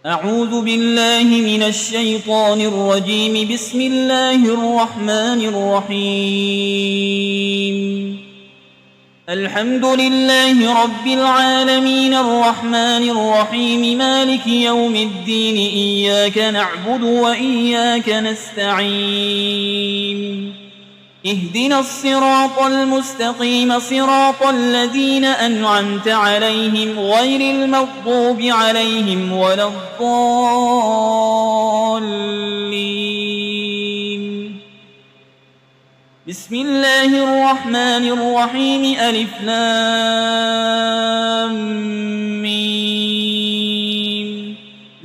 أعوذ بالله من الشيطان الرجيم. بسم الله الرحمن الرحيم. الحمد لله رب العالمين الرحمن الرحيم مالك يوم الدين. إياك نعبد وإياك نستعين. اهدنا الصراط المستقيم صراط الذين أنعمت عليهم غير المغضوب عليهم ولا الضالين. بسم الله الرحمن الرحيم. ألف لام ميم.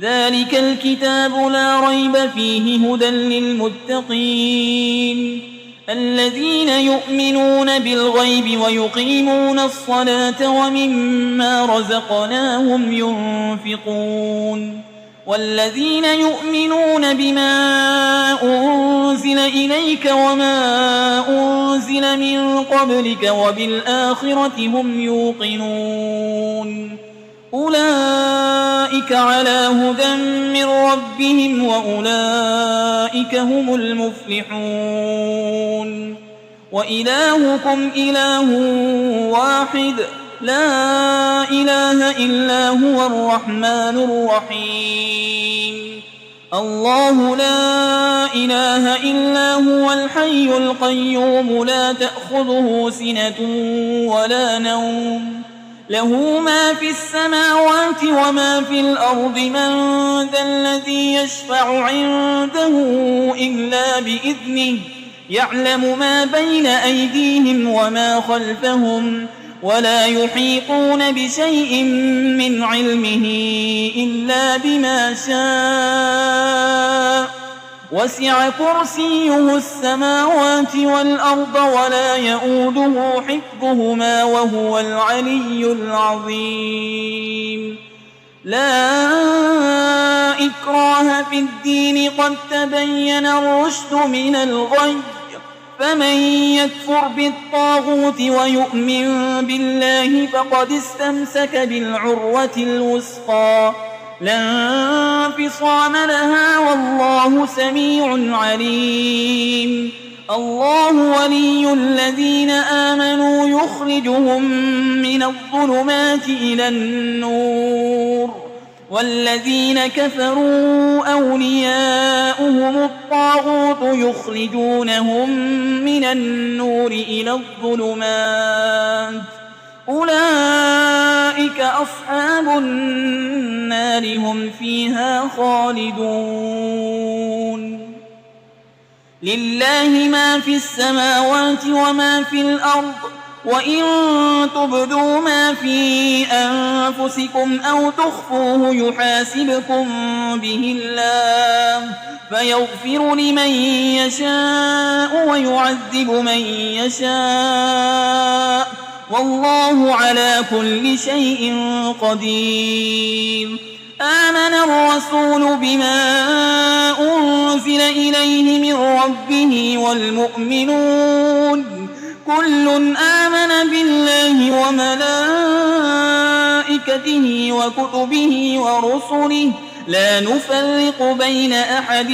ذلك الكتاب لا ريب فيه هدى للمتقين الذين يؤمنون بالغيب ويقيمون الصلاة ومما رزقناهم ينفقون والذين يؤمنون بما أنزل إليك وما أنزل من قبلك وبالآخرة هم يوقنون أولئك على هدى من ربهم وأولئك هم المفلحون. وإلهكم إله واحد لا إله إلا هو الرحمن الرحيم. الله لا إله إلا هو الحي القيوم لا تأخذه سنة ولا نوم له ما في السماوات وما في الأرض. من ذا الذي يشفع عنده إلا بإذنه يعلم ما بين أيديهم وما خلفهم ولا يحيطون بشيء من علمه إلا بما شاء. وسع كرسيه السماوات والأرض ولا يؤوده حفظهما وهو العلي العظيم. لا إكراه في الدين قد تبين الرشد من الغي. فمن يكفر بالطاغوت ويؤمن بالله فقد استمسك بالعروة الوثقى لا انفصام لها والله سميع عليم. الله ولي الذين آمنوا يخرجهم من الظلمات إلى النور والذين كفروا أولياؤهم الطاغوت يخرجونهم من النور إلى الظلمات. أولئك أصحاب النار هم فيها خالدون. لله ما في السماوات وما في الأرض وإن تبدوا ما في أنفسكم أو تخفوه يحاسبكم به الله فيغفر لمن يشاء ويعذب من يشاء والله على كل شيء قدير. آمن الرسول بما أنزل إليه من ربه والمؤمنون كل آمن بالله وملائكته وكتبه ورسله لا نفرق بين أحد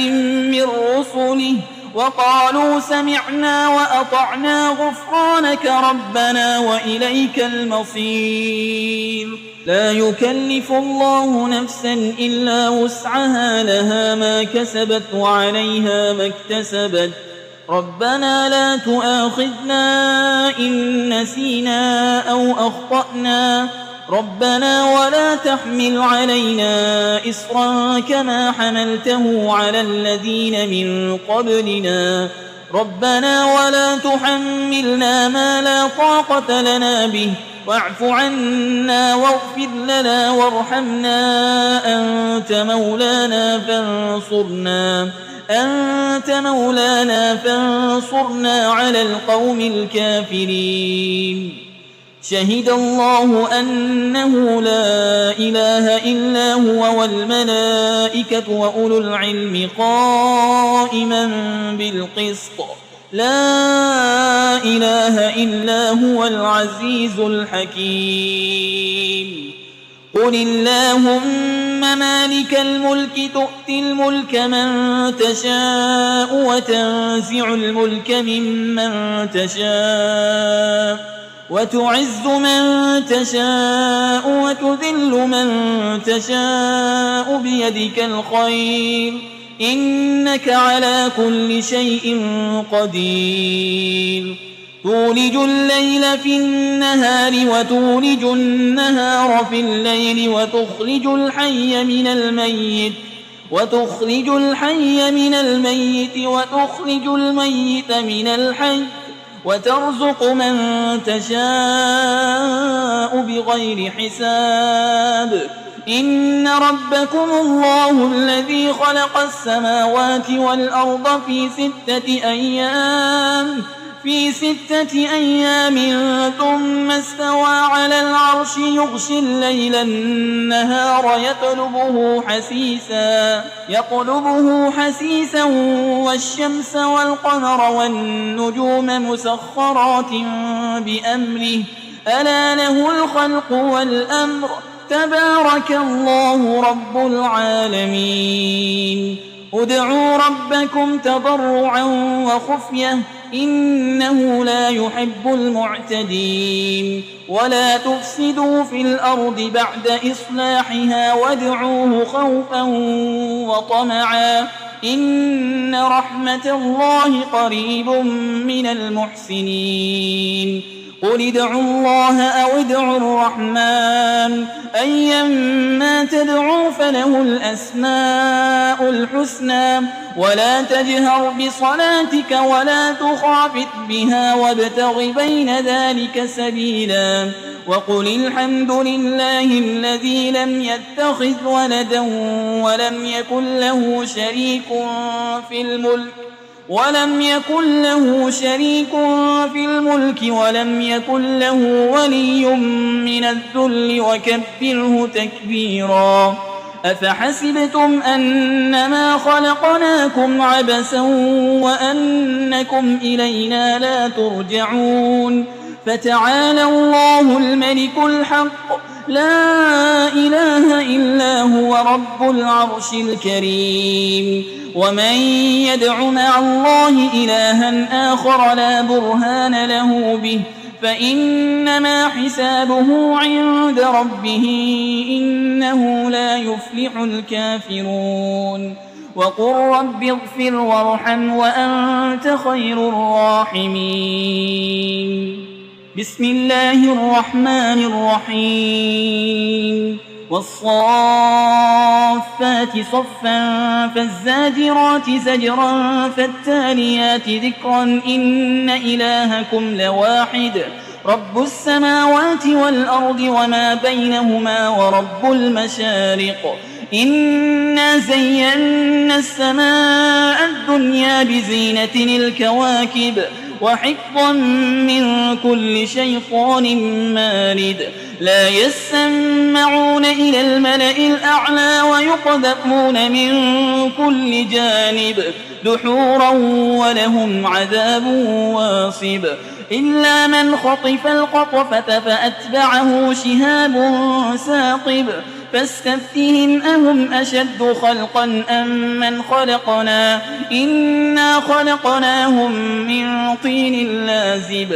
من رسله وقالوا سمعنا وأطعنا غفرانك ربنا وإليك المصير. لا يكلف الله نفسا إلا وسعها لها ما كسبت وعليها ما اكتسبت. ربنا لا تؤاخذنا إن نسينا أو أخطأنا ربنا ولا تحمل علينا إصرا كما حملته على الذين من قبلنا ربنا ولا تحملنا ما لا طاقة لنا به واعف عنا واغفر لنا وارحمنا أنت مولانا فانصرنا على القوم الكافرين. شهد الله أنه لا إله إلا هو والملائكة وأولو العلم قائما بالقسط لا إله إلا هو العزيز الحكيم. قل اللهم مالك الملك تؤتي الملك من تشاء وتنزع الملك ممن تشاء وتعز من تشاء وتذل من تشاء بيدك الخير إنك على كل شيء قدير تولج الليل في النهار وتولج النهار في الليل وتخرج الحي من الميت وتخرج الميت من الحي وترزق من تشاء بغير حساب إن ربكم الله الذي خلق السماوات والأرض في 6 أيام ثم استوى على العرش يغشي الليل النهار يطلبه حسيسا والشمس والقمر والنجوم مسخرات بأمره ألا له الخلق والأمر تبارك الله رب العالمين ادعوا ربكم تضرعا وخفية إنه لا يحب المعتدين ولا تفسدوا في الأرض بعد إصلاحها وادعوه خوفا وطمعا إن رحمة الله قريب من المحسنين قل ادعوا الله أو ادعوا الرحمن أيما تدعوا فله الأسماء الحسنى ولا تجهر بصلاتك ولا تخافت بها وابتغ بين ذلك سبيلا وقل الحمد لله الذي لم يتخذ ولدا ولم يكن له شريك في الملك ولم يكن له ولي من الذل وكبره تكبيرا أفحسبتم أنما خلقناكم عبثا وأنكم إلينا لا ترجعون فتعالى الله الملك الحق لا إله إلا هو رب العرش الكريم ومن يدع مع الله إلها آخر لا برهان له به فإنما حسابه عند ربه إنه لا يفلح الكافرون وقل رب اغفر وارحم وأنت خير الراحمين بسم الله الرحمن الرحيم والصافات صفا فالزاجرات زجرا فالتاليات ذكرا إن إلهكم لواحد رب السماوات والأرض وما بينهما ورب المشارق إنا زينا السماء الدنيا بزينة الكواكب وحفظا من كل شيطان مارد لا يسمعون إلى الملأ الأعلى ويقذفون من كل جانب دحورا ولهم عذاب واصب إلا من خطف الخطفة فأتبعه شهاب ثاقب فاستفتهم أهم أشد خلقا أم من خلقنا إنا خلقناهم من طين لازب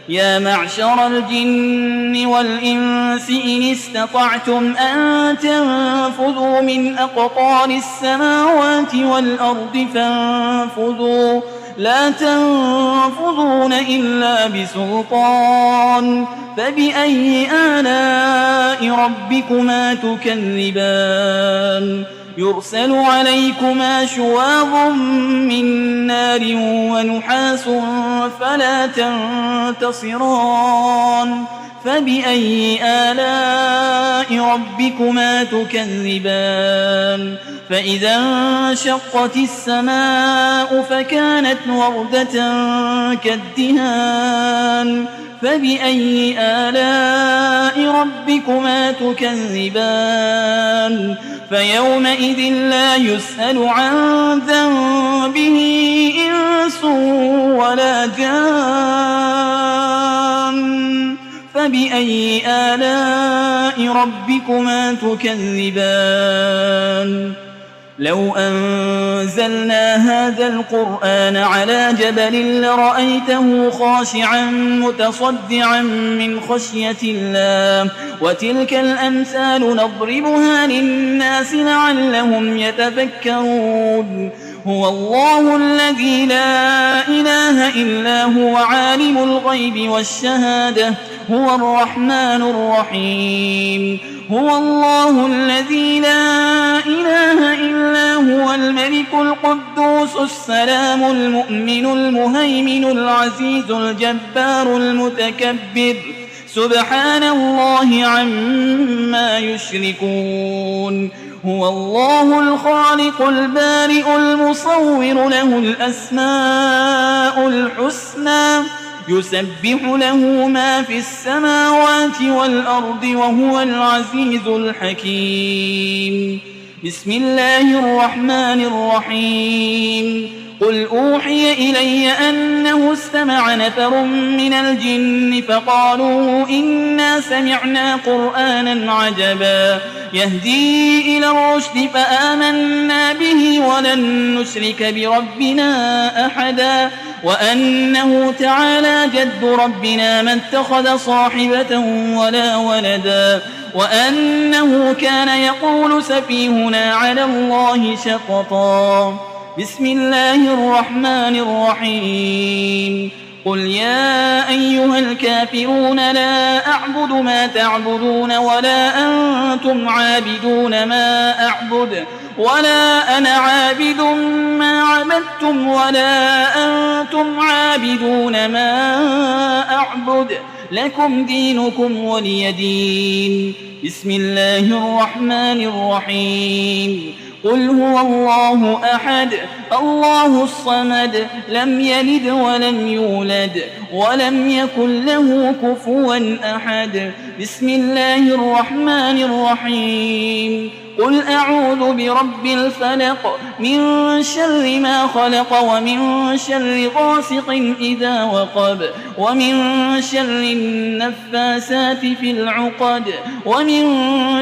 يا معشر الجن والإنس إن استطعتم أن تنفذوا من أقطار السماوات والأرض فانفذوا لا تنفذون إلا بسلطان فبأي آلاء ربكما تكذبان يرسل عليكما شواظ من نار ونحاس فلا تنتصران فبأي آلاء ربكما تكذبان فإذا انشقت السماء فكانت وردة كالدهان فبأي آلاء ربكما تكذبان فيومئذ لا يسأل عن ذنبه إنس ولا جان فبأي آلاء ربكما تكذبان لو أنزلنا هذا القرآن على جبل لرأيته خاشعا متصدعا من خشية الله وتلك الأمثال نضربها للناس لعلهم يتفكرون هو الله الذي لا إله إلا هو عالم الغيب والشهادة هو الرحمن الرحيم هو الله الذي لا إله إلا هو الملك القدوس السلام المؤمن المهيمن العزيز الجبار المتكبر سبحان الله عما يشركون هو الله الخالق البارئ المصور له الأسماء الحسنى يسبح له ما في السماوات والأرض وهو العزيز الحكيم بسم الله الرحمن الرحيم قل أوحي إلي أنه استمع نفر من الجن فقالوا إنا سمعنا قرآنا عجبا يهدي إلى الرشد فآمنا به ولن نشرك بربنا أحدا وأنه تعالى جد ربنا ما اتخذ صاحبة ولا ولدا وأنه كان يقول سفيهنا على الله شططا بسم الله الرحمن الرحيم قل يا أيها الكافرون لا أعبد ما تعبدون ولا أنتم عابدون ما أعبد ولا أنا عابد ما عبدتم ولا أنتم عابدون ما أعبد لكم دينكم ولي دين بسم الله الرحمن الرحيم قل هو الله أحد الله الصمد لم يلد ولم يولد ولم يكن له كفوا أحد بسم الله الرحمن الرحيم قل أعوذ برب الفلق من شر ما خلق ومن شر غاسق إذا وقب ومن شر النفاسات في العقد ومن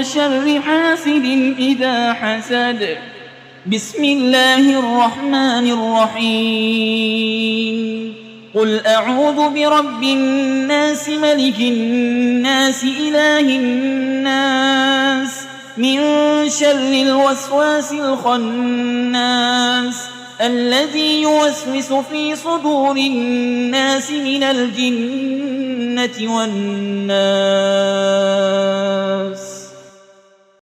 شر حاسد إذا حسد بسم الله الرحمن الرحيم قل أعوذ برب الناس ملك الناس إله الناس من شر الوسواس الخناس الذي يوسوس في صدور الناس من الجنة والناس